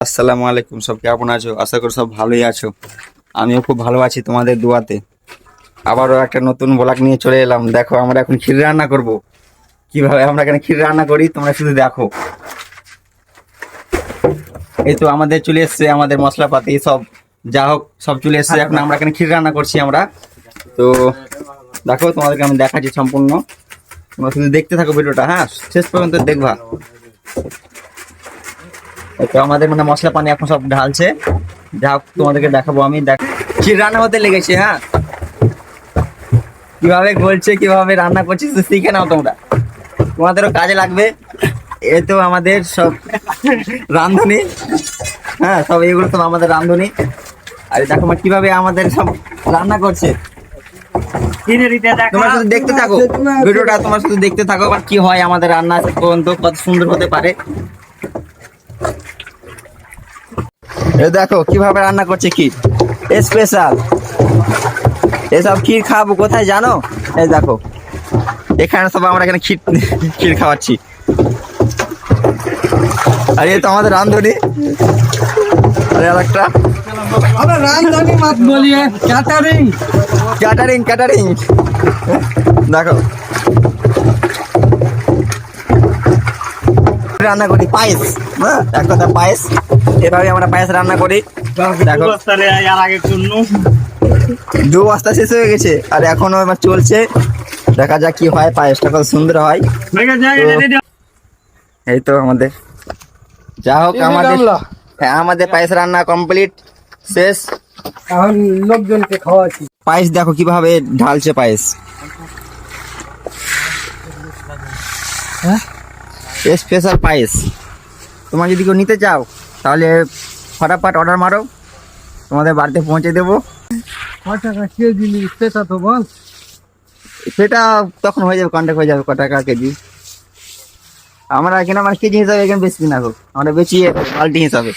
আসসালামু আলাইকুম, সব কেমন আছো? আশা করি সব ভালোই আছো। আমিও খুব ভালো আছি তোমাদের দোয়াতে। আবারও একটা নতুন ব্লগ নিয়ে চলে এলাম। দেখো, আমরা এখন ক্ষীর রান্না করব। কিভাবে আমরা এখানে ক্ষীর রান্না করি তোমরা শুধু দেখো। এই তো আমাদের চলে এসছে, আমাদের মশলাপাতি সব যা হোক সব চলে এসছে। এখন আমরা এখানে ক্ষীর রান্না করছি আমরা। তো দেখো, তোমাদেরকে আমি দেখাচ্ছি সম্পূর্ণ। তোমরা শুধু দেখতে থাকো ভিডিওটা, হ্যাঁ, শেষ পর্যন্ত দেখবা। তো আমাদের মানে মশলা পানি এখন সব ঢালছে, যা হোক তোমাদেরকে দেখাবো আমি। ক্ষীর রান্না হতে লেগেছে, হ্যাঁ, কিভাবে বলছে কিভাবে রান্না করছি তো শিখে নাও তোমরা, তোমাদেরও কাজে লাগবে। এ তো আমাদের সব রাঁধুনি, হ্যাঁ, সব এগুলো সব আমাদের রাঁধুনি। আর দেখো কিভাবে আমাদের সব রান্না করছে। তোমরা শুধু দেখতে থাকো ভিডিওটা, তোমরা শুধু দেখতে থাকো আর কি হয় আমাদের রান্না শেষ পর্যন্ত কত সুন্দর হতে পারে। এই দেখো কিভাবে রান্না করছে ক্ষীর, স্পেশাল। এসব ক্ষীর খাবো কোথায় জানো? এই দেখো, এখানে সব আমরা এখানে ক্ষীর খাওয়াচ্ছি। আর এই তো আমাদের রাঁধুনি। আর একটা रामधनी मत बोलिए, कैटरिंग ক্যাটারিং ক্যাটারিং। দেখো রান্না করি পায়েস, হ্যাঁ, এক কথা পায়েস। এভাবে আমরা পায়েস রান্না করি। দেখো দু বস্তা শেষ হয়ে গেছে আর এখনো আমার চলছে। দেখা যাক কি হয়, পায়েসটা কত সুন্দর হয়। এই তো আমাদের যা হোক আমাদের, হ্যাঁ, আমাদের পায়েস রান্না কমপ্লিট, শেষ। এখন লোকজনকে খাওয়াচ্ছি। পায়েস দেখো কিভাবে ঢালছে পায়েস, স্পেশাল পায়েস। তোমার যদি কেউ নিতে চাও তাহলে ফটাফট অর্ডার মারো, তোমাদের বাড়িতে পৌঁছে দেবো। ক টাকা কেজি সেটা তো বল। সেটা তখন হয়ে যাবে, কন্ট্যাক্ট হয়ে যাবে ক টাকা কেজি। আমরা এখানে আমার কেজি হিসাবে এখানে বেশি না হোক, আমরা বেশি বাল্টি হিসাবে।